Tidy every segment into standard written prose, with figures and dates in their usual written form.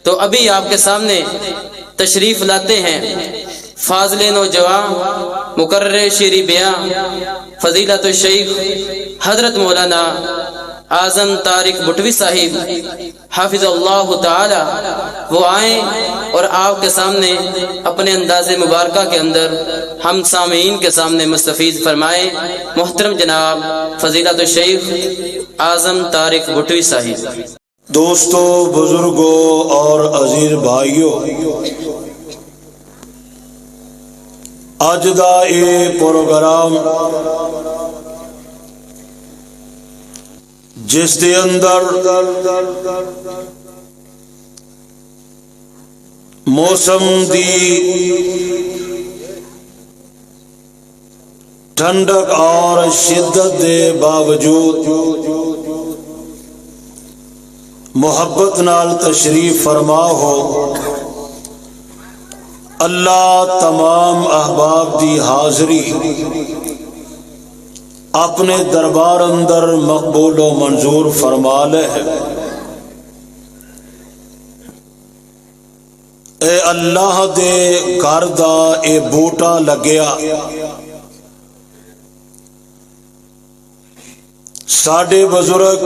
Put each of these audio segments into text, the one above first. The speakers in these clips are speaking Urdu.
تو ابھی آپ کے سامنے تشریف لاتے ہیں فاضل نوجوان مقرر شیری بیاں فضیلت الشیخ حضرت مولانا اعظم طارق بٹوی صاحب حافظ اللہ تعالی. وہ آئیں اور آپ کے سامنے اپنے انداز مبارکہ کے اندر ہم سامعین کے سامنے مستفیض فرمائیں. محترم جناب فضیلت الشیخ اعظم طارق بٹوی صاحب. دوستو، بزرگوں اور عزیز بھائیوں، اج دا یہ پروگرام جس دے اندر موسم دی ٹھنڈک اور شدت دے باوجود محبت نال تشریف فرما ہو، اللہ تمام احباب دی حاضری اپنے دربار اندر مقبول و منظور فرما لے. اے اللہ دے گھر دا اے بوٹا لگیا، ساڈے بزرگ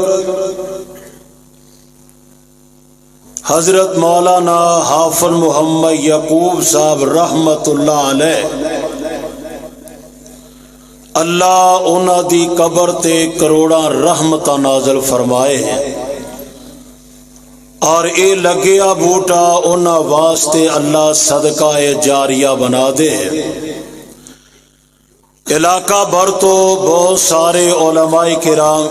حضرت مولانا حافظ محمد یعقوب صاحب رحمت اللہ علیہ، اللہ انہاں دی قبر تے کروڑاں رحمتاں نازل فرمائے، اور اے لگیا بوٹا انہاں واسطے اللہ صدقہ جاریہ بنا دے. علاقہ بھر تو بہت سارے علماء کرام،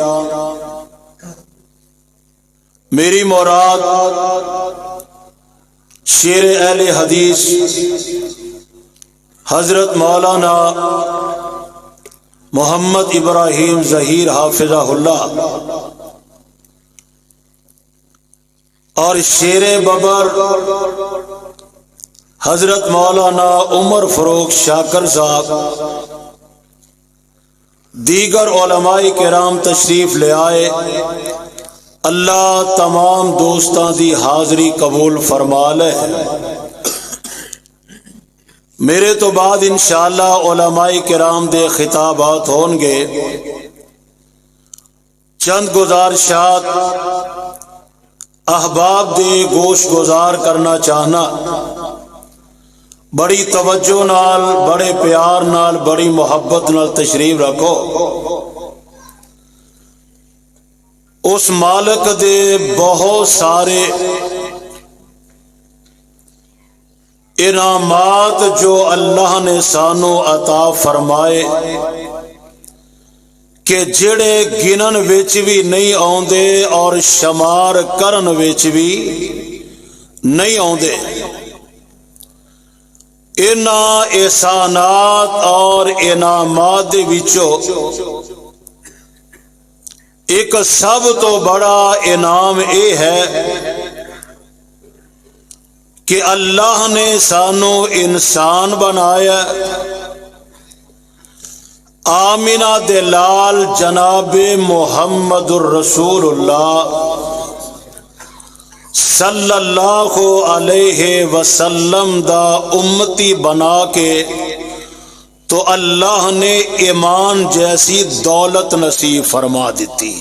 میری مراد شیر اہل حدیث حضرت مولانا محمد ابراہیم ظہیر حافظہ اللہ اور شیر ببر حضرت مولانا عمر فروخ شاکر صاحب، دیگر علماء کرام تشریف لے آئے. اللہ تمام دوستاں دی حاضری قبول فرما لے. میرے تو بعد انشاءاللہ علماء کرام دے خطابات ہون گے. چند گزارشات احباب دے گوش گزار کرنا چاہنا. بڑی توجہ نال، بڑے پیار نال، بڑی محبت نال تشریف رکھو. اس مالک دے بہت سارے انعامات جو اللہ نے سانو عطا فرمائے کہ جڑے گنن وچ بھی نہیں آوندے اور شمار کرن وچ بھی نہیں آوندے. انہاں احسانات اور انعامات دے وچوں ایک سب تو بڑا انعام یہ ہے کہ اللہ نے سانو انسان بنایا. آمینہ دلال جناب محمد الرسول اللہ صلی اللہ علیہ وسلم دا امتی بنا کے تو اللہ نے ایمان جیسی دولت نصیب فرما دیتی.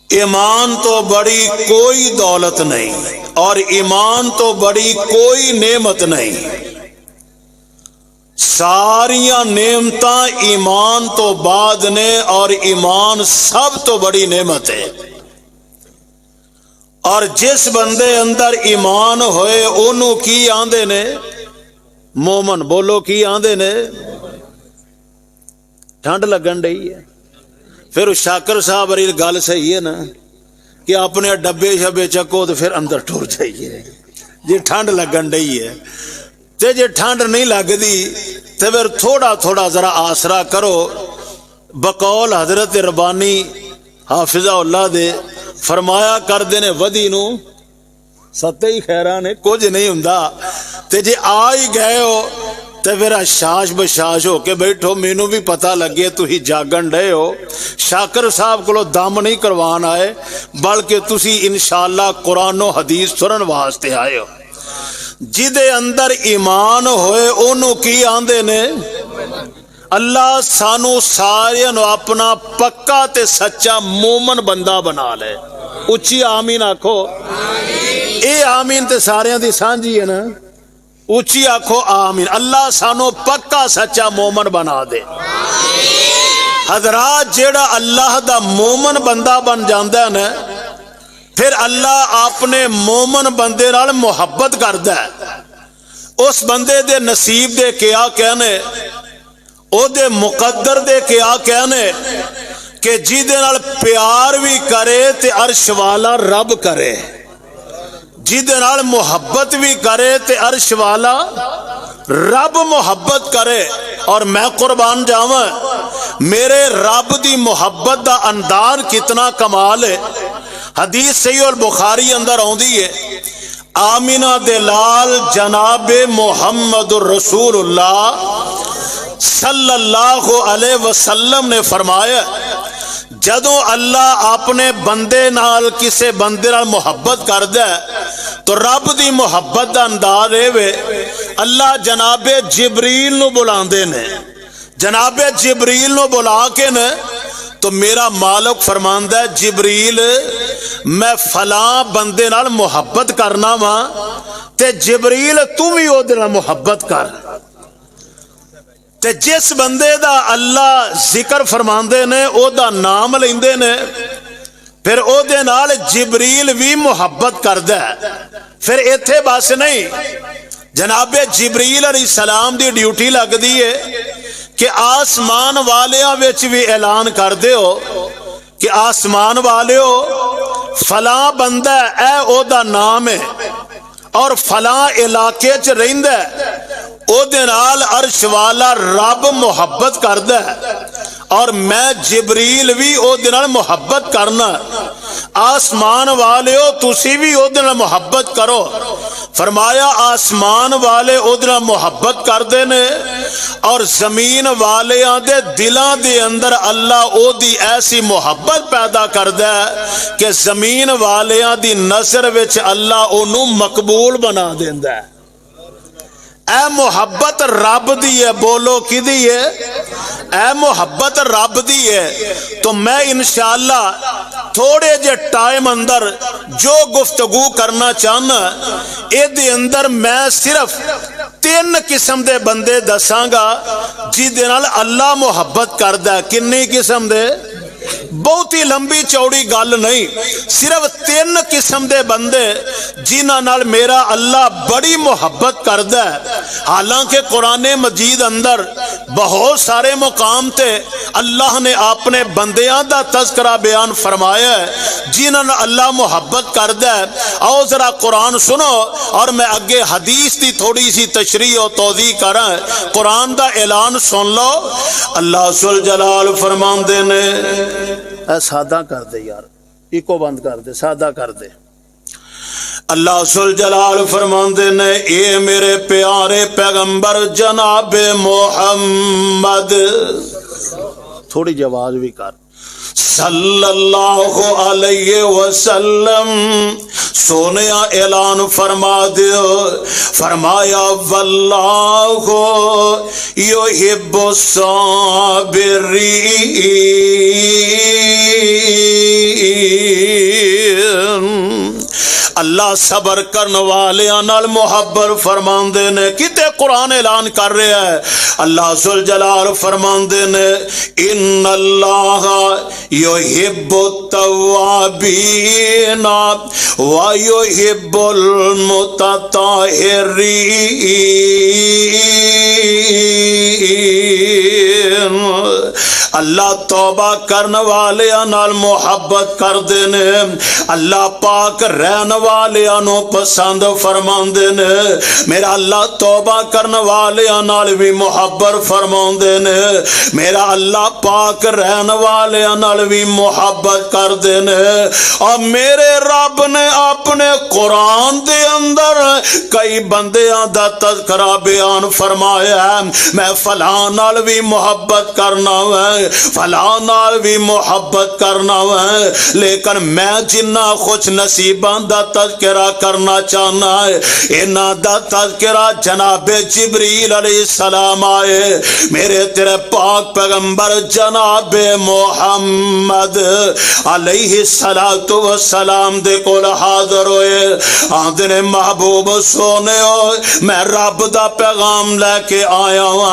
ایمان تو بڑی کوئی دولت نہیں اور ایمان تو بڑی کوئی نعمت نہیں. ساریاں نعمتاں ایمان تو بعد نے اور ایمان سب تو بڑی نعمت ہے. اور جس بندے اندر ایمان ہوئے انہوں کی آندے نے مومن. بولو کی آندے نے؟ ٹھنڈ لگن رہی ہے. پھر شاکر صاحب والی گل صحیح ہے نا کہ اپنے ڈبے شبے چکو تو پھر اندر ٹر جائیے جی ٹھنڈ لگن رہی ہے. تے جی ٹھنڈ نہیں لگتی تو پھر تھوڑا تھوڑا ذرا آسرا کرو. بقول حضرت ربانی حافظہ اللہ دے فرمایا کردے نے ودی نو ستے ہی خیران ہے کچھ نہیں ہوندا. تے جی آ ہی گئے ہو تے پھر شاش بشاش ہو کے بیٹھو، مینوں بھی پتہ لگے تسی جاگن ڈے ہو، شاکر صاحب کو دم نہیں کروان آئے بلکہ تسی انشاءاللہ قرآن و حدیث سنن واسطے آئے ہو۔ جدے اندر ایمان ہوئے انہوں کی آندے نے اللہ سانو سارے نو اپنا پکا تے سچا مومن بندہ بنا لے۔ اچھی آمین آکھو، اے آمین تے سارے دی سانجی ہے نا، اچھی آکھو آمین۔ اللہ سانو پکا سچا مومن بنا دے۔ حضرات جیڑا اللہ دا مومن بندہ بن جاندہ ہے نا، پھر اللہ اپنے مومن بندے نال محبت کردا ہے۔ اس بندے دے نصیب دے کیا کہنے، او دے مقدر دے کیا کہنے کہ جیدے نال پیار بھی کرے تے عرش والا رب کرے، جیدے نال محبت بھی کرے تے عرش والا رب محبت کرے۔ اور میں قربان جاواں میرے رب دی محبت دا انداز کتنا کمال ہے۔ حدیث صحیح البخاری اندر آندی ہے، آمینہ دلال جناب محمد رسول اللہ صلی اللہ علیہ وسلم نے فرمایا جدوں اللہ اپنے بندے نال کسے بندے نال محبت کردا ہے تو رب دی محبت دا انداز اے وے، اللہ جناب جبریل نو بلاندے نے، جناب جبریل نو بلا کے نے تو میرا مالک فرماندا ہے جبریل میں فلاں بندے نال محبت کرنا وا تے جبریل تو بھی او دے نال محبت کر۔ تے جس بندے دا اللہ ذکر فرماندے نے او دا نام لیندے نے پھر او دے نال جبریل بھی محبت کردا ہے۔ پھر ایتھے بس نہیں، جناب جبریل علیہ السلام دی ڈیوٹی لگ دی ہے کہ آسمان والیاں وچ بھی اعلان کر دیو کہ آسمان والیو فلاں بندہ اے او دا نام ہے اور فلاں علاقے چ رہندا ہے، او دے نال عرش والا رب محبت کردا ہے اور میں جبریل بھی او دے نال محبت کرنا، آسمان والیو تسی بھی او دے نال محبت کرو۔ فرمایا آسمان والے او دے نال محبت کردے نے اور زمین والیاں دے دلاں دے اندر اللہ او دی ایسی محبت پیدا کردا ہے کہ زمین والیاں دی نظر وچ اللہ اونوں مقبول بنا دیندا ہے۔ اے محبت رب دی ہے، بولو کی دی ہے؟ اے محبت رب دی ہے۔ تو میں انشاءاللہ تھوڑے جے ٹائم اندر جو گفتگو کرنا چاہنا اے دے اندر میں صرف 3 قسم دے بندے دساں گا جی دے نال اللہ محبت کردا ہے۔ کنی قسم دے؟ بہت ہی لمبی چوڑی گل نہیں، صرف 3 قسم دے بندے جنہاں نال میرا اللہ بڑی محبت کردا ہے۔ حالانکہ قرآن مجید اندر بہت سارے مقام تے اللہ نے اپنے بندیاں دا تذکرہ بیان فرمایا ہے جنہاں نال اللہ محبت کردا ہے۔ آؤ ذرا قرآن سنو اور میں اگے حدیث دی تھوڑی سی تشریح و توضیح کراں۔ قرآن دا اعلان سن لو، اللہ ذل جلال فرماندے نے، اے سادہ کر دے یار، ایکو بند کر دے، سادہ کر دے۔ اللہ ذل جلال فرماندے نے اے میرے پیارے پیغمبر جناب محمد، تھوڑی جواز بھی کر، صلی اللہ علیہ وسلم سونیا اعلان فرما دیو، فرمایا واللہ یحب الصابرین، اللہ صبر کرنے والیاں نال محبت فرماندے نے۔ کتے قرآن اعلان کر رہا ہے، اللہ ذل جلال فرماندے نے ان اللہ یحب التوابین ویحب المتطہرین۔ اللہ توبہ کرن والیاں نال محبت کردے نے، اللہ پاک رہن والیاں نو پسند فرماندے نے، میرا اللہ توبہ کرن والیاں نال بھی محبت فرماندے نے، میرا اللہ پاک رہن والیاں نال بھی محبت کردے نے۔ اور میرے رب نے اپنے قرآن دے اندر کئی بندیاں دا تذکرہ بیان فرمایا ہے، میں فلاں نال بھی محبت کرنا ہے، فلاں نال بھی محبت کرنا ہے، لیکن میں جنہ خوش نصیباں دا تذکرہ کرنا چاہنا ہے، انہاں دا تذکرہ جناب جبریل علیہ السلام آئے، میرے تیرے پاک پیغمبر جناب محمد علیہ السلام دے کول حاضر ہوئے، آندے نے محبوب سونے ہوئے میں رب دا پیغام لے کے آیا ہوں۔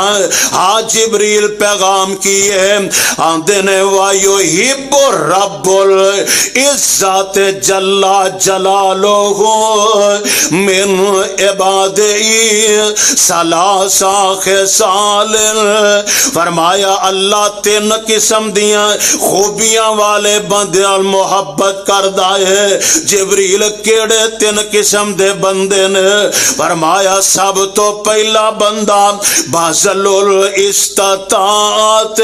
ہاں جبریل پیغام کیے، آندے نے وَيُحِبُّ رَبُّ العزت جل جلالہ من عبادہ ثلاث خصال، فرمایا اللہ تین قسم دیاں خوبیاں والے بندیاں محبت کردہ ہے۔ جبریل کیڑے تین قسم دے بندے نے؟ فرمایا سب تو پہلا بندہ بازل الاستطاعت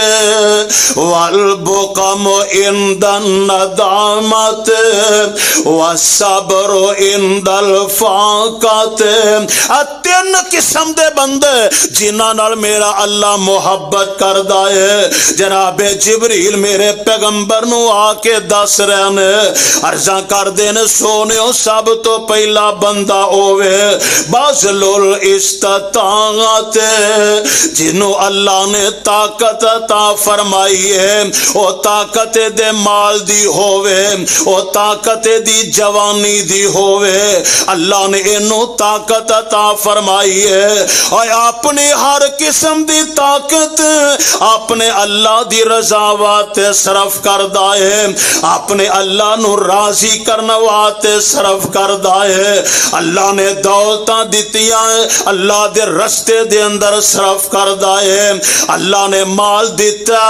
والبقم عند الندامت والصبر عند الفاقت، تین قسم دے بندے جنہاں نال میرا اللہ محبت کردہ ہے۔ جناب جبریل میرے پیغمبر نو آ کے دس رہے نے، عرضاں کر دینے سونیو سب تو پہلا بندہ ہوئے بازل الاستطاعت، جنہوں اللہ نے طاقت عطا فرمائی ہے، او طاقت دے مال دی ہوئے، او طاقت دی جوانی دی ہوئے، اللہ نے انہوں طاقت عطا فرمائی ہے، اور اپنی ہر قسم دی طاقت اپنے اللہ دی رضا واسطے صرف کردہ ہے، اپنے اللہ نو راضی کرنا واسطے صرف کردہ ہے۔ اللہ نے دولتاں دتیاں اللہ دے رستے دے اندر صرف کردہ ہے، اللہ نے مال دیتا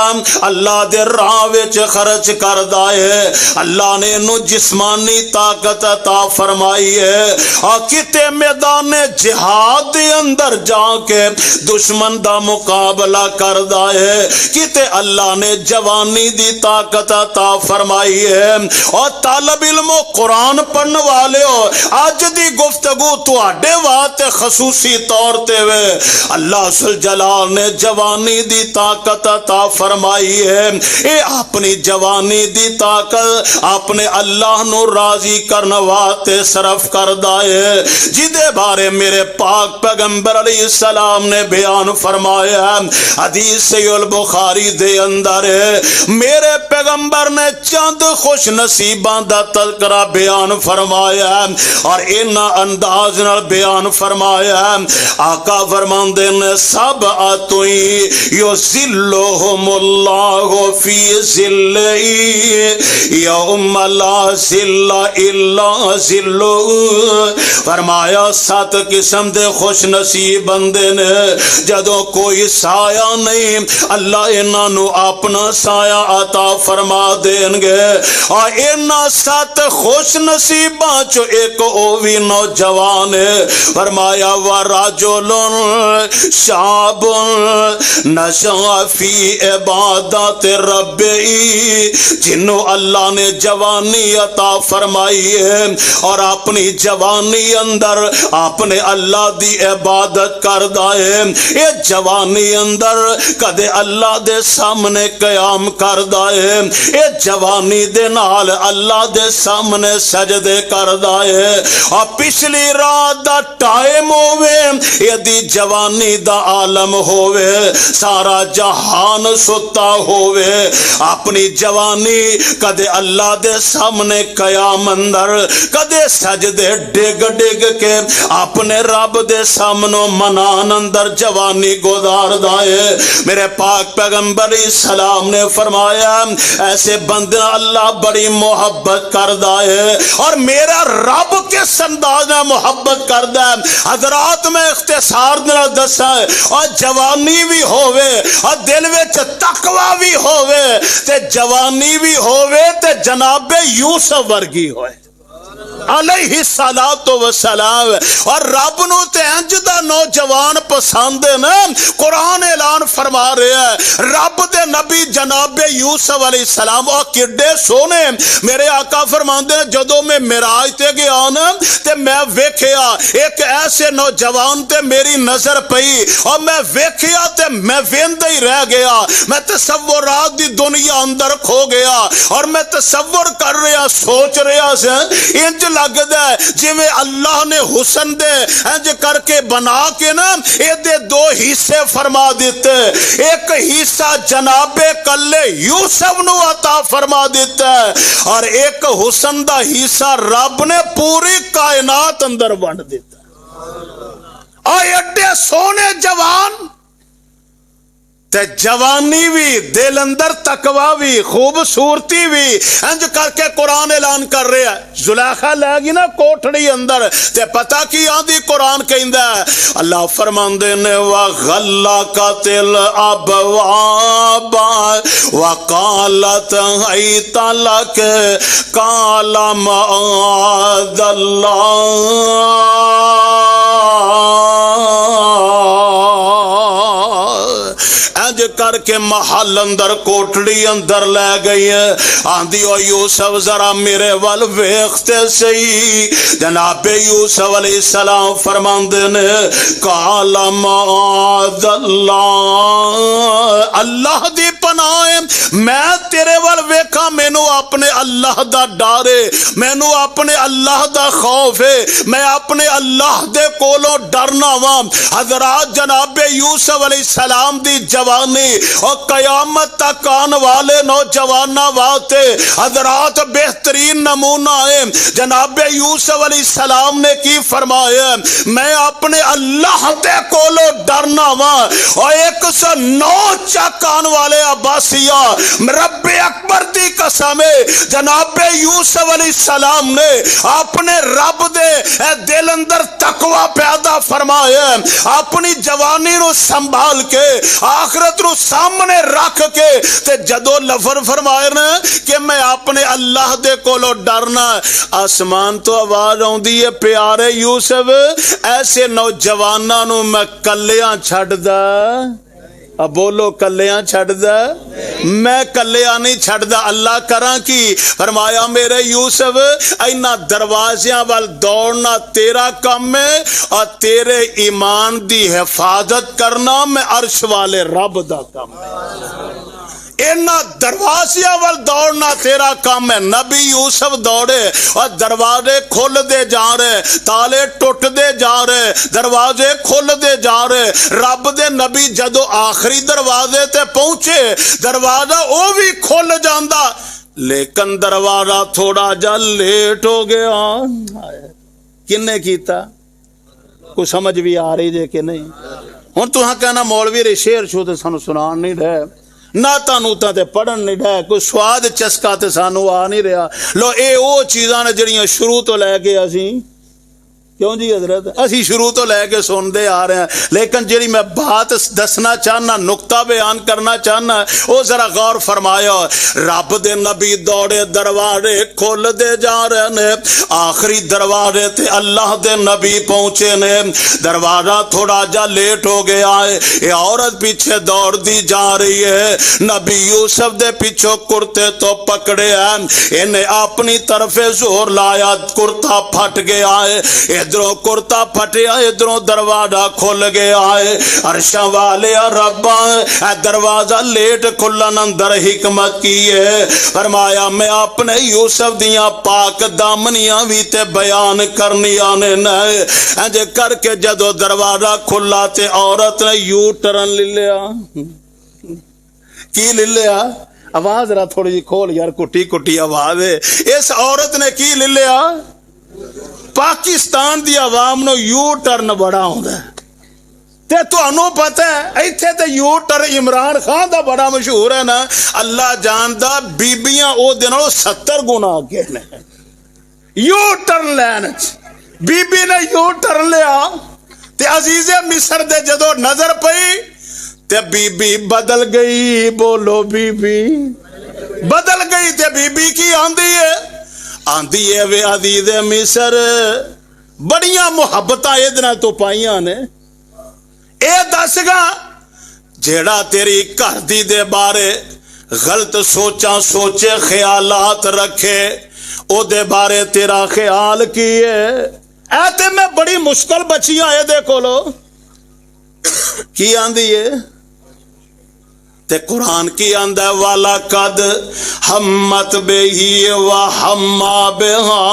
اللہ دے راہ وچ خرچ کردہ ہے، اللہ نے انہوں جسمانی طاقت عطا فرمائی ہے، اور کتے میدان جہاد دے اندر جا کے دشمن دا مقابلہ کردہ ہے، کتے اللہ نے جوانی دی طاقت عطا فرمائی ہے۔ اور طالب علم و قرآن پڑھنے والے ہو، آج دی گفتگو تو آڈے واسطے خصوصی طور تے ہوئے اللہ سلجلال نے جوانی دی طاقت عطا فرمائی ہے، اے اپنی جوانی دی طاقت اپنے اللہ نو راضی کرنے واسطے صرف کردہ ہے، جدے بارے میرے پاک پیغمبر علیہ السلام نے بیان فرمایا، حدیث البخاری دے اندر ہے، میرے پیغمبر نے چند خوش نصیباں دا تذکرہ بیان فرمایا اور انہا انداز نال بیان فرمایا، آقا فرماندے نے سبعتوئی یظلہم اللہ فی ظلہ یوم لا ظل الا ظلہ، فرمایا سات قسم دے خوش نصیب بندے نے جدوں کوئی سایہ نہیں اللہ انہاں نو اپنا سایہ عطا فرما دیں گے، اور انہاں سات خوش نصیباں چو ایک اووی نوجوان ہے، فرمایا وَرَجُلٌ شَابٌ نَشَأَ فِي عبادت ربی، جنہوں اللہ نے جوانی عطا فرمائی ہے اور اپنی جوانی اندر اپنے اللہ دی عبادت کردہ ہے، یہ جوانی اندر کدے اللہ دے سامنے قیام کردہ ہے، یہ جوانی دے نال اللہ دے سامنے سجدے کردہ ہے، اور پچھلی رات دا ٹائم ہوئے یہ دی جوانی دا عالم ہوئے، سارا جہان ستا ہوئے، اپنی جوانی کدے اللہ دے سامنے قیام اندر کدے سجدے ڈگ ڈگ کے اپنے رب دے سامنوں منان اندر جوانی گزار دائے۔ میرے پاک پیغمبر اسلام نے فرمایا ایسے بندے اللہ بڑی محبت کردہ ہے، اور میرا رب کس انداز میں محبت کردہ ہے حضرات میں اختصار دسا ہے، اور جوانی بھی ہوئے اور دل وچ تقوی بھی ہووے تے جوانی بھی ہووے تے جناب یوسف ورگی ہوئے علیہ الصلوۃ والسلام. اور رب نو تے انج دا نوجوان پسند ہے نا. قرآن اعلان فرما رہا ہے رب دے نبی جناب یوسف علیہ السلام اور کڈے سونے. میرے آقا فرماندے ہیں جدوں میں معراج تے گیا نا تے میں ویکھیا ایک ایسے نوجوان تے میری نظر پئی اور میں ویکھیا تے میں ویندا ہی رہ گیا. میں تصورات دی دنیا اندر کھو گیا اور میں تصور کر رہا سوچ رہا سا انج لگدا ہے جویں اللہ نے حسن دے انج کر کے بنا کے نا اے دے دو حصے فرما دیتے. ایک حصہ جناب کلے یوسف نو عطا فرما دیتا ہے اور ایک حسن دا حصہ رب نے پوری کائنات اندر ونڈ دیتا. اور ایڈے سونے جوان تے جوانی بھی دل اندر تقوی بھی خوبصورتی بھی انج کر کے قرآن اعلان کر رہا ہے. زلیخا لے گی نا کوٹھڑی اندر تے پتہ کی آندی قرآن کہندا ہے اللہ فرماندے نے وغلقت الابواب وقالت حیت لک قال معاذ اللہ کر کے محل اندر کوٹڑی اندر لے گئی ہے. آندھی او یوسف ذرا میرے ول ویکھتے سہی. جناب یوسف علیہ السلام فرماندے نے قال معاذ اللہ اللہ دی پناہ میں تیرے ول ویکھاں مینوں اپنے اللہ دا ڈر ہے مینوں اپنے اللہ دا خوف ہے میں اپنے اللہ دے کولوں ڈرنا وا. حضرات جناب یوسف علیہ السلام دی جوانی اور قیامت تک آن والے نوجوانوں واسطے حضرات بہترین نمونہ ہے. جناب یوسف علیہ السلام نے کی فرمایا میں اپنے اللہ دے کولو ڈرنا وا. اور 109 چک آن والے عباسیہ رب اکبر دی قسم جناب یوسف علیہ السلام نے اپنے رب دے دل اندر تقوی پیدا فرمایا. اپنی جوانی نو سنبھال کے آخرت نو سامنے رکھ کے تے جدو لفظ فرمائے نا کہ میں اپنے اللہ دے کولو ڈرنا. آسمان تو آواز آندی ہے پیارے یوسف ایسے نوجواناں نو میں کلیاں چھڈ دا. اب بولو کلیاں چھڈ دا میں کلیاں نہیں چھڈ دا. اللہ کراں کی فرمایا میرے یوسف اینا دروازیاں وال دوڑنا تیرا کام ہے اور تیرے ایمان دی حفاظت کرنا میں عرش والے رب دا کام ہے. اینا دروازیاں وال دوڑنا تیرا کام ہے. نبی یوسف دوڑے اور دروازے کھول دے جا رہے تالے ٹوٹ دے جا رہے دروازے کھول دے جا رہے. رب دے نبی جدو آخری دروازے تے پہنچے دروازہ او بھی کھول جاندا لیکن دروازہ تھوڑا جا لیٹ ہو گیا. کنے کیتا کوئی سمجھ بھی آ رہی جے کہ نہیں. ہن تہاں کہنا مولوی رے شعر شو تے سانو سنان نہیں رہے نعتاں نوتاں تے پڑھن نہیں رہے کوئی سواد چسکا تے سانو آ نہیں رہا. لو اے او چیزاں نے جڑیاں شروع تو لے کے اسی کیوں جی حضرت اسی شروع تو لے کے سنتے آ رہے ہیں لیکن جڑی میں بات دسنا چاہنا نقطہ بیان کرنا چاہنا وہ ذرا غور فرمایا. رب دے نبی دوڑے دروازے کھول دے جا رہے نے آخری دروازے تے اللہ دے نبی پہنچے نے. دروازہ تھوڑا جا لیٹ ہو گیا ہے. یہ عورت پیچھے دوڑ دی جا رہی ہے. نبی یوسف دے پیچھے کرتے تو پکڑے ہیں انہیں اپنی طرف زور لایا کرتا پھٹ گیا ہے. ادھروں کرتا پھٹیا ادھروں دروازہ کھل گیا ہے. عرشاں والے ربا دروازہ لیٹ کھلن اندر حکمت کی ہے. فرمایا میں اپنے یوسف دیاں پاک دامنیاں بھی تے بیان کرنی آنے نئے انج کر کے جدو دروازہ کھلا تے عورت نے یو ٹرن لے لیا. کی لے لیا آواز رہا تھوڑی جی کھول یار کٹی کٹی آواز ہے. اس عورت نے کی لے لیا پاکستان دی عوام نو یو ٹرن بڑا ہوندا ہے تے تانوں پتہ ہے ایتھے تے یو ٹرن عمران خان دا بڑا مشہور ہے نا. اللہ جاندا بیبیاں او دے نالوں 70 گنا اگے نے یو ٹرن لین بی بی نے یو ٹرن لیا تے عزیز مصر دے جدو نظر پئی تے بی بی بدل گئی، بولو بی بی بدل گئی تے بی بی کی آندی ہے وے عزیز مصر بڑیاں محبتاں ادنا تو پائیاں نے، اے دس گا جیڑا تیری گھر دی دے بارے غلط سوچاں سوچے خیالات رکھے او دے بارے تیرا خیال کی ہے؟ اے تے میں بڑی مشکل بچیاں اے دے کولو کی آندی ہے تے قرآن کی آندہ ہے وَلَقَدْ ہمت بِهِ وَحَمَّا بِهَا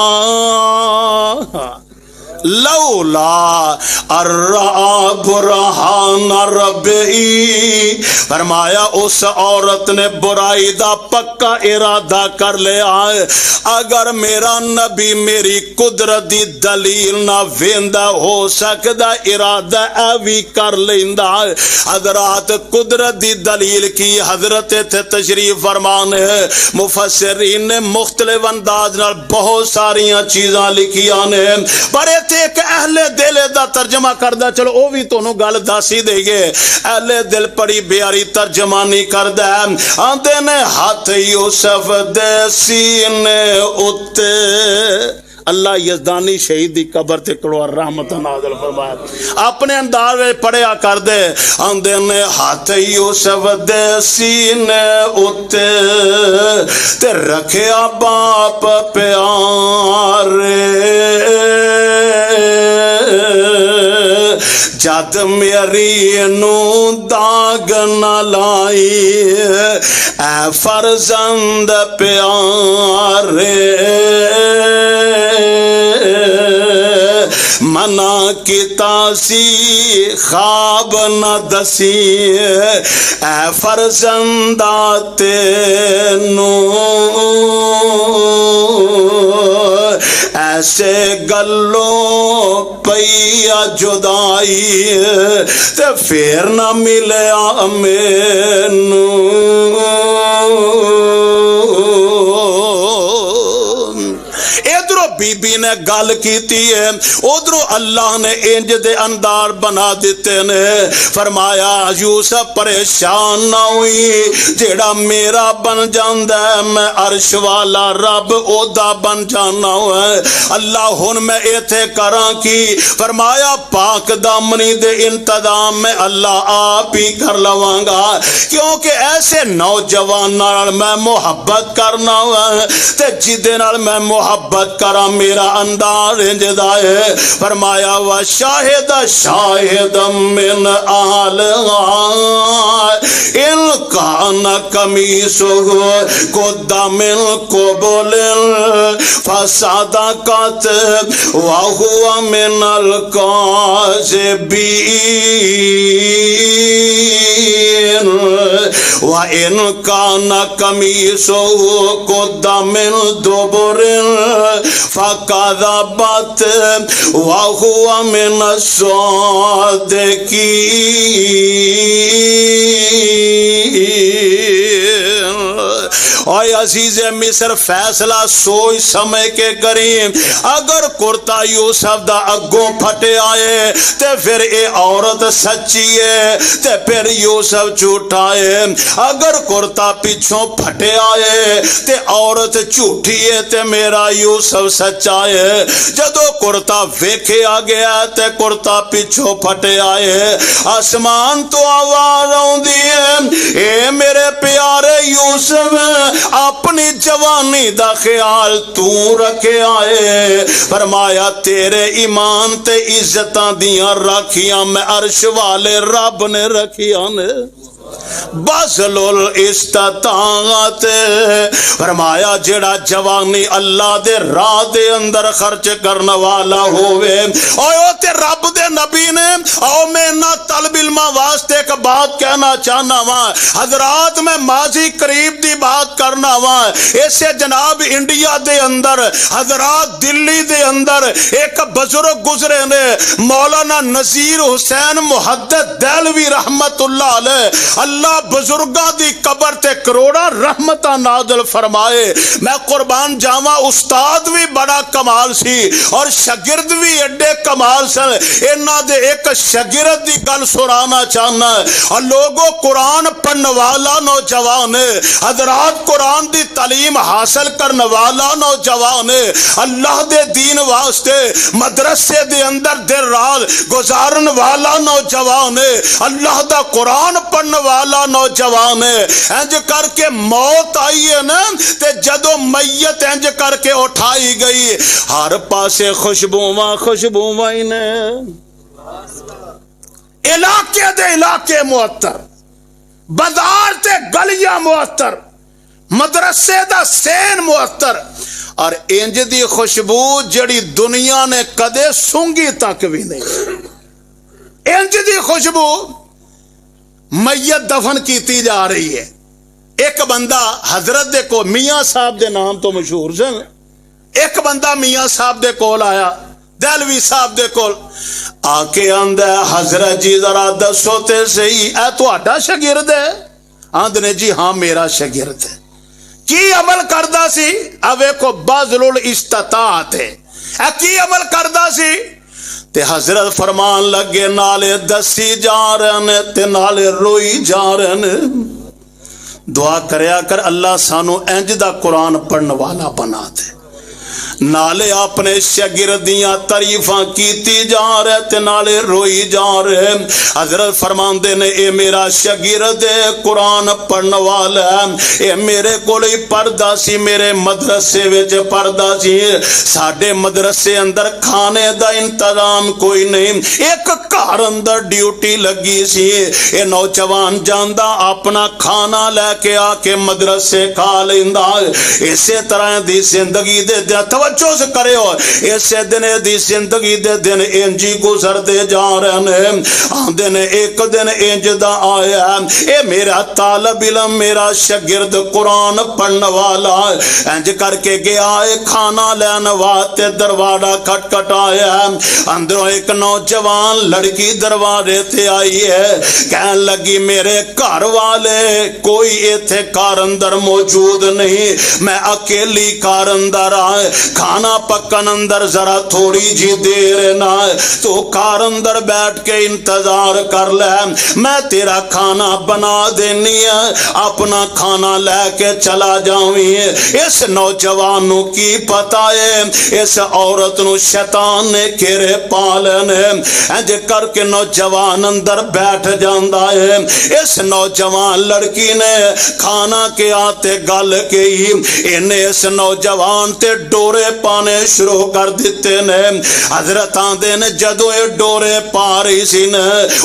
لولا الرَّأَى بُرْهَانَ رَبِّهِ، فرمایا اس عورت نے برائی دا پکا ارادہ کر لیا ہے، اگر میرا نبی میری قدرت دی دلیل نہ ویندا ہو سکدا ارادہ ایوی کر لیندا ہے۔ حضرات قدرت دی دلیل کی حضرت تھے تشریف فرمان ہے، مفسرین نے مختلف انداز نال بہت ساریاں چیزاں لکھیاں نے، پر ایک اہل دل دا ترجمہ کردہ، چلو او بھی تو گل داسی دے گے، اہل دل پڑی بیاری ترجمہ نہیں کردہ، آندے نے ہاتھ یوسف دے سینے اتے، اللہ یزدانی شہید دی قبر تے کڑوا رحمت نازل فرمایا، اپنے انداز پڑھیا کر دے، آندے نے ہاتھ یوسف دے سینے اتے تے رکھیا باپ پیارے، جد میری نو داغ نہ لائی اے فرزند پیارے، منع کیتا سی خواب نہ دسی اے فرزندہ تینو، ایسے گلوں پیا جدائی تے پھر نہ ملیا مینوں، ادھروں بی بی نے گل کیتی ہے، ادھروں اللہ نے انج دے اندار بنا دیتے نے، فرمایا یوسف پریشان نہ ہوئی، جیڑا میرا بن جاندا ہے میں عرش والا رب اودا بن جانا ہے، اللہ ہن میں ایتھے کراں کی، فرمایا پاک دامنی دے انتظام میں اللہ آپ ہی کر لواں گا، کیونکہ ایسے نوجوان نال میں محبت کرنا ہے تے جدے نال میں محبت کراں میرا انداز انجدا ہے، فرمایا وشاہد شاہد من اہلہا ان کان قمیصہ قد من قبل فصدقت وہو من الکاذبین وَإِنْ كَانَ قَمِيصُهُ قُدَّ مِنْ دُبُرٍ فَكَذَبَتْ وَهُوَ مِنَ الصَّادِقِينَ۔ اے عزیز مصر فیصلہ سوچ سمجھ کے کریم، اگر کرتا یوسف دا اگوں پھٹے آئے تے پھر اے عورت سچی ہے تے پھر یوسف جھوٹا ہے، اگر کرتا پیچھوں پھٹے آئے تے عورت جھوٹی ہے تے میرا یوسف سچا ہے، جدو کرتا ویکھے آ گیا تے کرتا پیچھوں پھٹے آئے، آسمان تو آواز آؤندی ہے اے میرے پیارے یوسف اپنی جوانی دا خیال تو رکھے آئے، فرمایا تیرے ایمان تے عزتاں دیاں راکھیاں میں عرش والے رب نے رکھیاں نے، بذل الاستطاعت، فرمایا جڑا جوانی اللہ دے راہ دے اندر خرچ کرنا والا ہوئے، او تے رب دے نبی نے، او میں نہ طلب علم واسطے ایک بات کہنا چاہنا ہاں حضرات، میں ماضی قریب دی بات کرنا ہاں، ایسے جناب انڈیا دے اندر حضرات دلی دے اندر ایک بزرگ گزرے نے، مولانا نذیر حسین محدث دہلوی رحمت اللہ علیہ، اللہ بزرگاں دی قبر تے کروڑا رحمتاں نازل فرمائے. میں قربان جاواں استاد بھی بڑا کمال سی اور شاگرد بھی ایڈے کمال سن. انہاں دے ایک شاگرد دی گل سنانا چاہنا ہے. اور لوگوں قرآن پڑھنے والا نوجوان حضرات, قرآن دی تعلیم حاصل کرنے والا نوجوان اللہ دے دین واسطے مدرسے دے اندر دیر رات گزارن والا نوجوان اللہ دا قرآن پڑھنے والا نوجوان انج کر کے موت آئی ہے نا تے جدو میت انج کر کے اٹھائی گئی ہر پاسے خوشبوواں ہی نے. علاقے دے علاقے معطر, بازار تے گلیاں معطر, مدرسے دا سین معطر, اور انج دی خوشبو جڑی دنیا نے کدے سونگی تک بھی نہیں. انج دی خوشبو میت دفن کیتی جا رہی ہے. ایک بندہ حضرت دے کو میاں صاحب دے نام تو مشہور سن, ایک بندہ میاں صاحب دے کول آیا, دہلوی صاحب دے کول آ کے آندا حضرت جی ذرا دسو تے صحیح اے تہاڈا شاگرد ہے؟ آندنے جی ہاں میرا شاگرد ہے. کی عمل کردا سی؟ اے ویکھو بذل الاستطاعت ہے. اے کی عمل کردا سی؟ تے حضرت فرمان لگے نالے دسی جا رہے نے تے نالے روئی جا رہے نے. دعا کریا کر اللہ سانو انج دا قرآن پڑھن والا بنا دے. نالے اپنے شاگردیاں تعریفاں کیتی جا رہے تے نالے روئی جا رہے. حضرت فرماندے نے اے میرا شاگرد قرآن پڑھن والا ہے, اے میرے کولے پڑھدا سی, میرے مدرسے وچ پڑھدا سی. ساڈے مدرسے اندر کھانے دا انتظام کوئی نہیں, ایک گھر اندر ڈیوٹی لگی سی. اے نوجوان جاندا اپنا کھانا لے کے آ کے مدرسے کھا لیندا. اسی طرح دی زندگی دے توجہ سے کرے ہو, ایسے دن دی زندگی دے دن انجی گزر دے جا رہے ہیں. آندے نے ایک دن انج دا آیا, اے میرا طالب علم میرا شاگرد قرآن پڑھن والا انج کر کے گیا ہے کھانا لین واسطے. دروازہ کھٹکھٹایا, اندروں ایک نوجوان لڑکی دروازے تے آئی ہے, کہن لگی میرے گھر والے کوئی ایتھے کار اندر موجود نہیں, میں اکیلی کار اندر آئے, کھانا پکن اندر ذرا تھوڑی جی دیر نہ تو کار اندر بیٹھ کے انتظار کر لے, میں تیرا کھانا بنا دینی ہے, اپنا کھانا لے کے چلا جاویں. اس نوجوان نو کی پتا ہے اس عورت نو شیطان نے گھیرے پالنے. انج کر کے نوجوان اندر بیٹھ جاندا ہے. اس نوجوان لڑکی نے کھانا کے آتے گل کی, انہیں اس نوجوان تے ڈورے پانے شروع کر دیتے نے. حضرت آندے نے جدو اے ڈورے پا رہی سی نے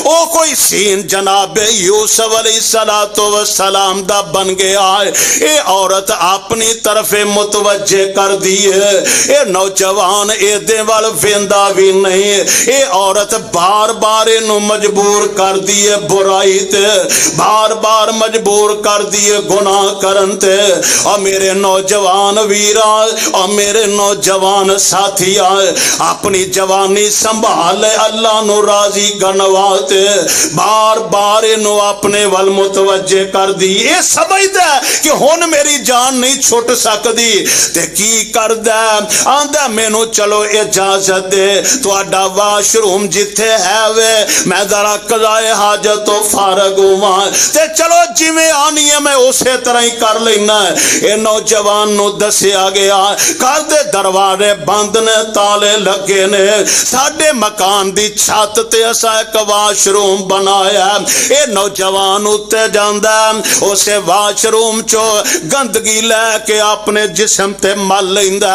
او کوئی سین جناب یوسف علیہ السلام دا بن گیا ہے. اے عورت اپنی طرف متوجہ کر دی ہے, اے نوجوان اے دے وال ویندا بھی نہیں. اے عورت بار بار انو مجبور کر دی ہے برائی تے, بار بار مجبور کر دی ہے گناہ کرن تے. اور میرے نوجوان ویرا اور میرے نوجوان ساتھی آئے, اپنی جوانی سنبھال اللہ نو راضی گنواتے, بار بار انو اپنے ول متوجہ کر دی. یہ سمجھدا ہے کہ ہن میری جان نہیں چھٹ سکدی تے کی کردا آندا مینوں چلو اجازت دے تہاڈا واش روم جتھے ہے وے میں ذرا قضائے حاجت تو فارغ ہواں تے چلو جویں آنی ہے میں اسی طرح ہی کر لینا ہے. اے نوجوان نو دسیا گیا کر دے دروازے بند نے, تالے لگے نے, ساڈے مکان دی چھت تے اسا ایک واش روم بنایا. اے نوجوان اتے جاندا اسے واش روم چو گندگی لے کے اپنے جسم تے مل لیندا,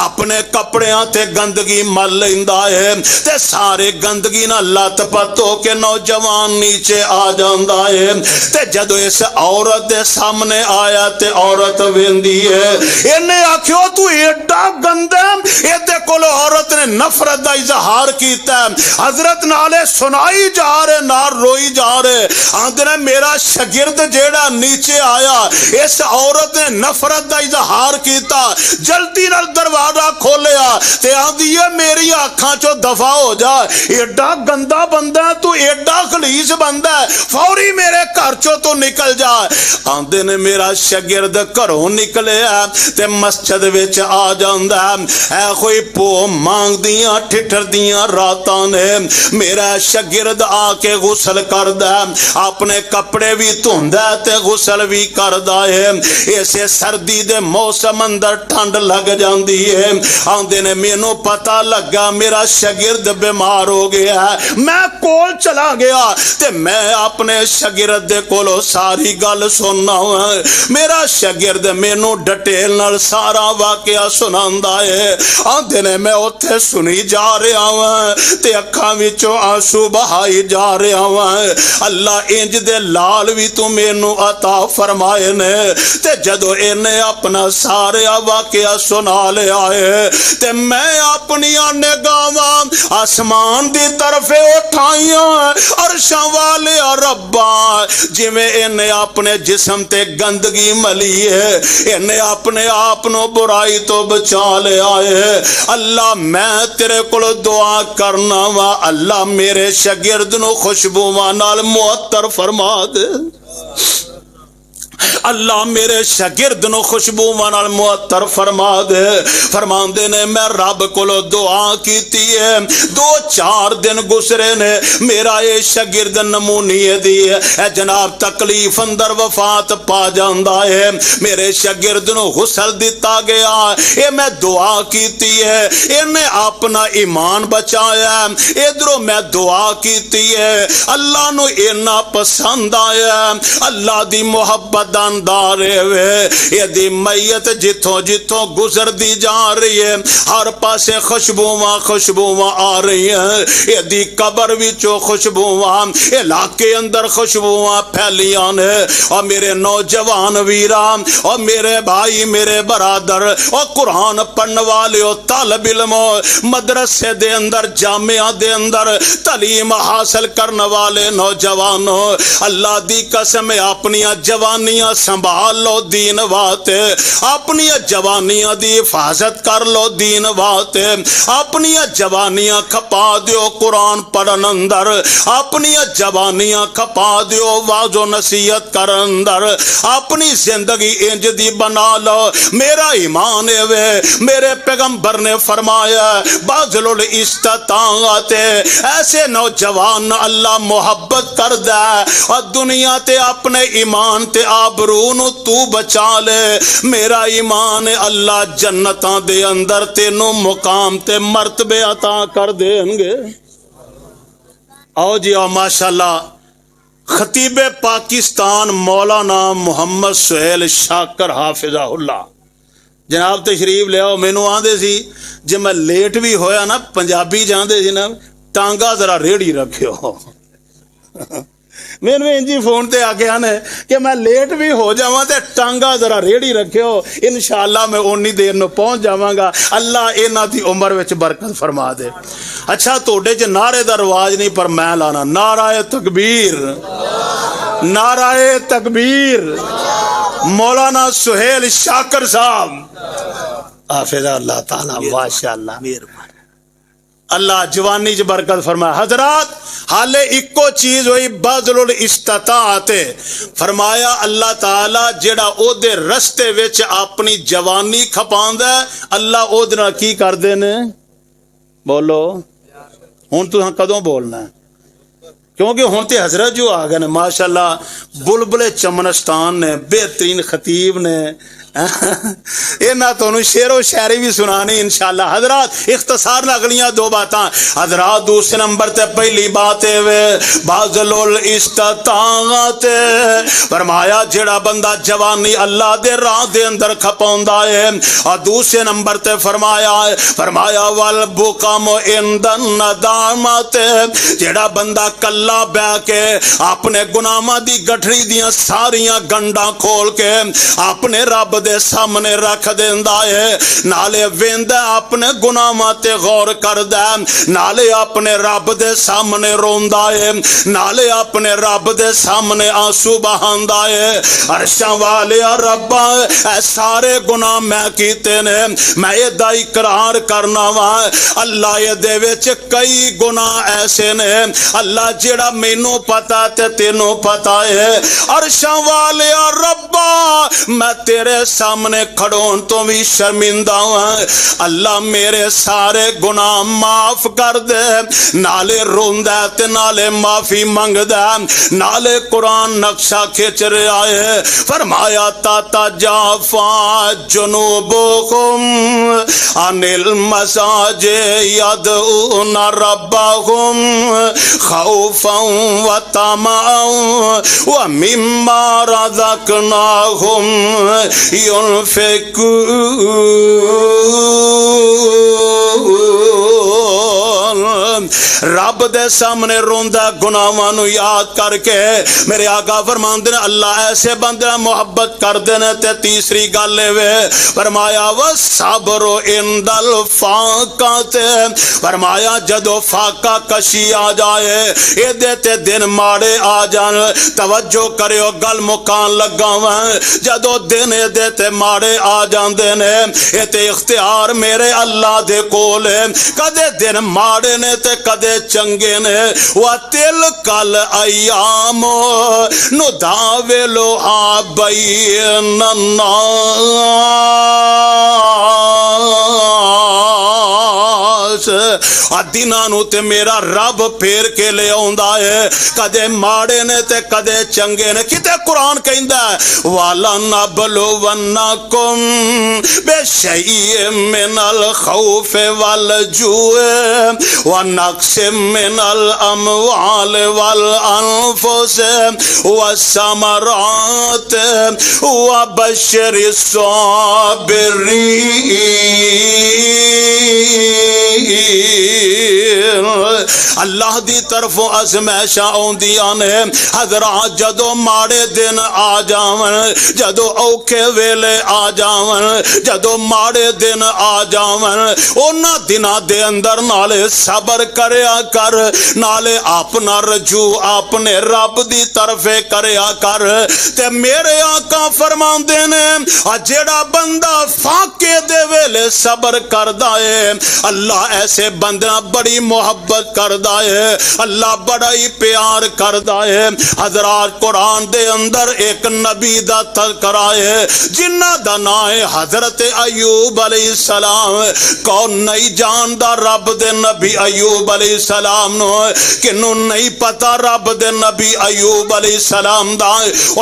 اپنے کپڑیاں تے گندگی مل لیندا ہے تے سارے گندگی نہ لت پت ہو کے نوجوان نیچے آ جاندا ہے. تے جدو اس عورت دے سامنے آیا تے عورت ویندی ہے, انہیں آکھیو تو ایڈا گندا ایدے کول عورت نے نفرت دا اظہار کیتا ہے حضرت نالے سنائی جا رہے نال روئی جا رہے آندے نے میرا شاگرد جیڑا نیچے آیا اس عورت نے نفرت دا اظہار کیتا جلدی نال دروازہ کھولیا تے آندی ہے میری آنکھاں چو دفع ہو جا ایڈا گندا بندہ ہے تو ایڈا خلیص بندہ ہے فوری میرے گھر چو تو نکل جا آندے نے میرا شاگرد گھروں نکلے تے مسجد وچ آ جاندا اے کوئی پو مانگ دیاں ٹھٹر دیاں راتاں نے میرا شاگرد آ کے غسل کردا اپنے کپڑے بھی دھوندا تے غسل بھی کردا ہے ایسے سردی دے موسم اندر ٹھنڈ لگ جاندی ہے آندے نے مینوں پتہ لگا میرا شاگرد بیمار ہو گیا ہے میں کول چلا گیا تے میں اپنے شاگرد دے کولوں ساری گل سننا ہے میرا شاگرد مینوں ڈیٹیل نال سارا واقعہ سناندا ہے آندے نے میں اوتھے سنی جا رہا ہوں تے اکھاں وچوں آنسو بہائی جا رہا ہوں اللہ انج دے لال بھی تو مینوں عطا فرمائے نے تے جدو انہیں اپنا سارا واقعہ سنا لیا ہے تے میں اپنی نگاہاں آسمان دی طرف اٹھائیاں عرشاں والے ربا جویں انہیں اپنے جسم تے گندگی ملی ہے انہیں اپنے آپ نو برائی تو بچا لیا ہے اللہ میں تیرے کول دعا کرنا وا اللہ میرے شاگرد نو خوشبواں نال معطر فرما دے اللہ میرے شاگرد نو خوشبواں نال معطر فرما دے فرماندے نے میں رب کولو دعا کیتی ہے 2-4 دن گزرے نے میرا یہ شاگرد نمونیے دی ہے جناب تکلیف اندر وفات پا جاندا ہے میرے شاگرد نو غسل دتا گیا اے میں دعا کیتی ہے انہیں اپنا ایمان بچایا ادھروں میں دعا کیتی ہے اللہ نو اینا پسند آیا اللہ دی محبت داندار ہوئے یہ دی میت جتوں جتوں گزر دی جا رہی ہے ہر پاسے خوشبواں آ رہی ہیں یہ دی قبر وچوں خوشبواں علاقے اندر خوشبواں پھیلیاں نے اور میرے نوجوان ویران اور میرے بھائی میرے برادر اور قرآن پڑھنے والے اور طالب علم مدرسے دے اندر جامعہ دے اندر تعلیم حاصل کرنے والے نوجوانوں اللہ دی قسم اپنی جوانی سنبھال لو دین واسطے اپنی جوانیاں دی حفاظت کر لو دین واسطے اپنی جوانیاں کھپا دیو قرآن پڑھن اندر اپنی جوانیاں کھپا دیو واعظ و نصیحت کر اندر اپنی زندگی انج دی بنا لو میرا ایمان ہے میرے پیغمبر نے فرمایا باذل الاستطاعت ایسے نوجوان اللہ محبت کر دے اور دنیا تے اپنے ایمان تے آبرو نو تو بچا لے میرا ایمان اللہ جنتاں دے اندر تینوں مقام تے مرتبے عطا کر دیں گے آؤ جی آؤ ماشاءاللہ خطیب پاکستان مولانا محمد سہیل شاکر حافظہ اللہ جناب تشریف لے آؤ مینوں آندے سی جے میں لیٹ بھی ہویا نا پنجابی جاندے سی نا ٹانگا ذرا ریڑی رکھیو میں انجی فون تے آگے آنے کہ میں لیٹ بھی ہو جاواں تے ٹانگا ذرا ریڑی رکھیو انشاءاللہ میں اونی دیر نو پہنچ جاواں گا اللہ اینا دی عمر وچ برکت فرما دے اچھا توڑے چ نعرے دا رواج نہیں پر میں لانا نعرہ تکبیر نعرہ تکبیر مولانا سہیل شاکر صاحب حافظ اللہ تعالی ماشاءاللہ اللہ جوانی چ برکت فرمائے حضرات حالے ایکو چیز ہوئی باذل الاستطاعت فرمایا اللہ تعالی جڑا او دے رستے وچ اپنی جوانی کھپاندا ہے اللہ او دے نال کی کردے نے بولو ہن تو کدوں بولنا ہے کیونکہ ہن تے حضرت جو آ گئے نے ماشاءاللہ بلبل چمنستان نے بہترین خطیب نے اینا تو شعر و شاعری بھی سنانی انشاءاللہ حضرات اختصار نہ اگلیاں 2 باتاں حضرات دوسرے نمبر تے پہلی بات ہے باذل الاستطاعت فرمایا جڑا بندہ جوانی اللہ دے راہ دے اندر کھپوندا ہے اور دوسرے نمبر تے فرمایا والبقام عند الندامت جڑا بندہ کلا بہ کے اپنے گناہاں دی گٹھڑی دیاں ساریاں گنڈاں کھول کے اپنے رب دے سامنے رکھ دیندا ہے نالے ویندا اپنے گناہاں تے غور کردا نالے اپنے رب دے سامنے روندا ہے نالے اپنے رب دے سامنے آنسو بہاندا ہے عرشاں والے ربا اے سارے گناہ میں کیتے نے میں یہ دا اقرار کرنا وا اللہ یہ دے وچ کئی گناہ ایسے نے اللہ جڑا مینوں پتا تے تینوں پتا ہے عرشاں والے ربا میں تیرے سامنے کھڑون تو بھی شرمندہ ہوں اللہ میرے سارے گناہ معاف کر دے نالے روندہ تے نالے معافی منگ دے نالے قرآن نقشہ کھچ رہا ہے فرمایا تا جافا جنوبہم عن المساجد یدعون ربہم خوفا وطمعا ومما رزقناہم ينفقون رب دے سامنے روندا گناہاں نو یاد کر کے میرے آقا فرماندے نے اللہ ایسے بندے محبت کر دینے تے تیسری گل وے فرمایا والصبر عند الفاقۃ فرمایا جدو فاقہ کشی آ جائے اے دے تے دن ماڑے آ جان توجہ کریو گل مکان لگا وا جدو دن اے دے تے ماڑے آ جاندے نے اے تے اختیار میرے اللہ دے کول ہے کدے دن ماڑے نے تے کدے چنگے نے وَتِلْكَ الْأَيَّامُ نُدَاوِلُهَا بَيْنَ النَّاسِ دنانو تے میرا رب پھیر کے لے آندا ہے کدے ماڑے نے تے کدے چنگے نے کتے قرآن کہندا ہے وَلَنَبْلُوَنَّكُمْ بِشَيْءٍ مِّنَ الْخَوْفِ وَالْجُوعِ وَنَقْصٍ مِّنَ الْأَمْوَالِ وَالْأَنفُسِ وَالثَّمَرَاتِ وَبَشِّرِ الصَّابِرِينَ اللہ دی طرفوں ازمائشاں اوندیاں نے حضرات جدو ماڑے دن آ جاون جدو اوکھے ویلے آ جاون جدو ماڑے دن آ جاون اونا دناں دے اندر نالے صبر کریا کر نالے اپنا رجوع اپنے رب دی طرف کریا کر تے میرے آقا فرماندے نے جیڑا بندہ فاقے دے ویلے صبر کردا ہے اللہ ایسے بندہ بڑی محبت کردا ہے اللہ بڑا ہی پیار کردا ہے حضرات قرآن دے اندر ایک نبی دا تذکرہ ہے جنہ دا نام ہے حضرت ایوب علیہ السلام کون نہیں جاندا رب دے نبی ایوب علیہ السلام نو کنوں نہیں پتا رب دے نبی ایوب علیہ السلام دا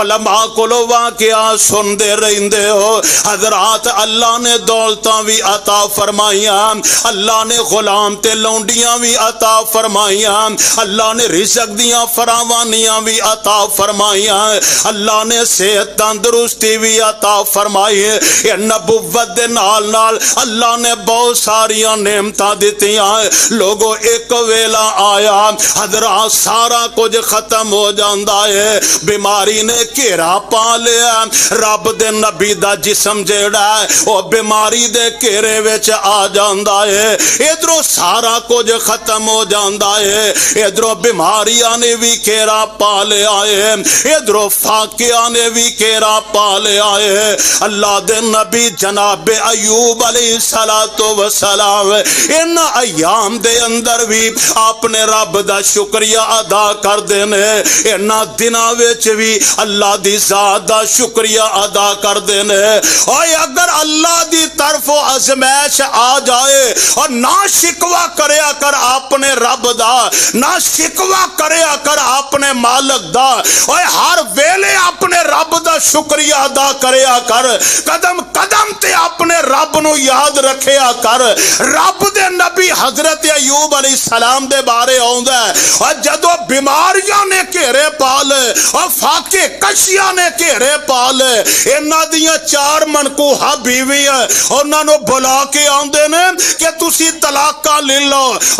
علماء کولو واقعہ سن دے رہندے ہو حضرات اللہ نے دولتاں بھی عطا فرمائیاں اللہ نے غلام تے لونڈیاں بھی عطا فرمائیاں اللہ نے رزق دیاں فراوانیاں بھی عطا فرمائیاں اللہ نے صحت تندرستی بھی عطا فرمائی ہے نبوت دے نال نال اللہ نے بہت ساریاں نعمتاں دتیاں لوگوں ایک ویلا آیا حضرات سارا کچھ ختم ہو جاندا ہے بیماری نے گھیرا پا لیا رب دے نبی دا جسم جیڑا ہے وہ بیماری دے گھیرے وچ آ جاندا ہے ادھروں سارا کچھ ختم ہو جاندا ہے ادھروں بیماریاں نے بھی گھیرا پا لیا ہے ادھروں فاقیاں نے بھی گھیرا پا لیا ہے اللہ دے نبی جناب ایوب علیہ السلام ان ایام دے اندر بھی اپنے رب دا شکریہ ادا کر دینے ان دناں وچ بھی اللہ دی ذات دا شکریہ ادا کر دینے اور اگر اللہ دی طرف ازمائش آ جائے اور نہ شکوا کریا کر اپنے رب دا نہ شکوا کریا کر اپنے مالک دا اور ہر ویلے اپنے رب دا شکریہ ادا کریا کر قدم قدم تے اپنے رب نو یاد رکھیا کر رب دے نبی حضرت ایوب علیہ السلام دے بارے آوندا ہے اور جدو بیماریاں نے گھیرے پال اور فاقے کشیاں نے گھیرے پال انہاں دیاں 4 منکوہا بیویاں انہاں نو بلا کے آندے نے کہ تسی طلاقاں لے لو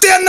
3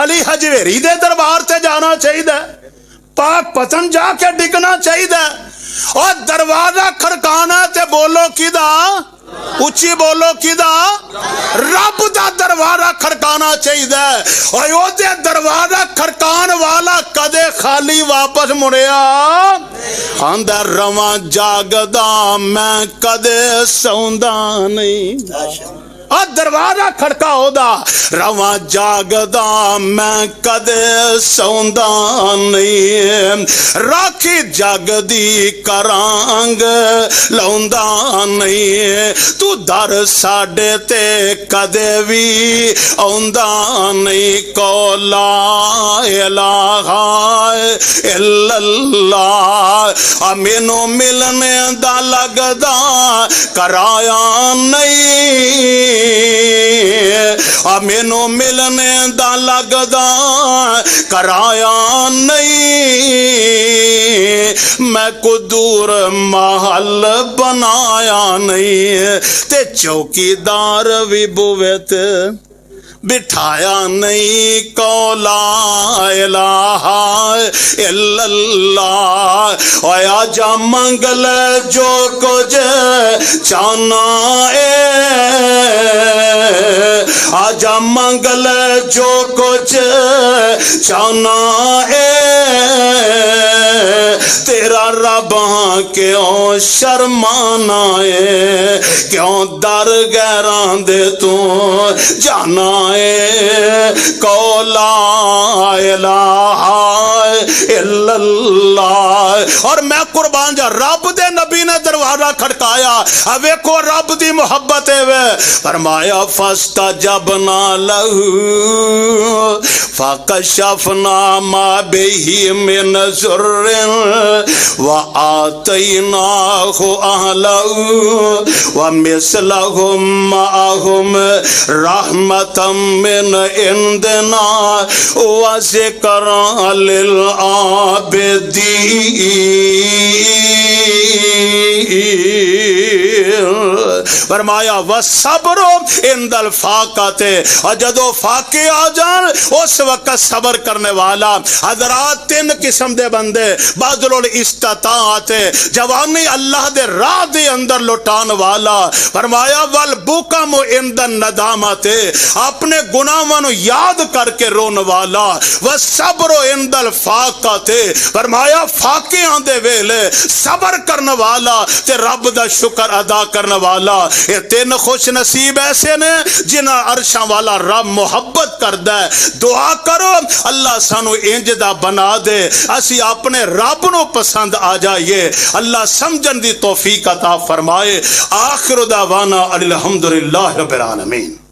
علی حجویری دے دربار تے جانا چاہیے، پاک پتن جا کے ڈگنا چاہیے، اور دروازہ کھڑکانا تے بولو کدا، اچھی بولو کدا، رب دا دروازہ کھڑکانا چاہیے، اور او دے دروازہ کھڑکان والا کدے خالی واپس مڑیا اندر رواں جاگدا میں کدے سوندا نہیں، اور دروازہ کھڑکا ہودا رواں جاگدا میں کدے سوندا نہیں، راکھی جگدی کرانگ لوندا نہیں، تو در ساڈے تے کدے بھی اوندا نہیں، کو لا الہ الا اللہ مینوں ملنے دا لگدا کرایا نہیں، مینوں ملنے دا لگدا کرایا نہیں، میں کو دور محل بنایا نہیں، تے چوکی دار بھی بویت بٹھایا نہیں، کو لا الہ الا اللہ، آیا جا منگل جو کچھ چاہنا آجا منگل جو کچھ چاہنا تیرا رب کیوں شرمانا ہے، کیوں در غیران دے تو جانا ہے، کو لا الہ الا اللہ۔ اور میں قربان جا رب دے نبی نے دروازہ کھڑکایا، ویکھو رب دی محبت ہے، فرمایا فاستجبنا له فکشفنا ما به من ضر وآتیناہ اہلہ ومثلہم معہم رحمتا من عندنا وذکرا للعابدین۔ فرمایا وصبر عند الفاقۃ، اور جدو فاقے آ جان اس وقت صبر کرنے والا۔ حضرات تین قسم دے بندے، بذل الاستطاعت جوانی اللہ دے راہ دے اندر لٹان والا، فرمایا والبکم عند الندامت اپنے گناہاں نو یاد کر کے رون والا، والصبر عند الفاقۃ فرمایا فاقیاں دے ویلے صبر کرنے والا تے رب دا شکر ادا کرنے والا۔ یہ تین خوش نصیب ایسے نے جنہاں عرشاں والا رب محبت کردہ ہے۔ دعا کرو اللہ سانو انج دا بنا دے، اسی اپنے رب نو پسند آ جائیے، اللہ سمجھن دی توفیق عطا فرمائے۔ آخر دعوانا الحمدللہ رب العالمین۔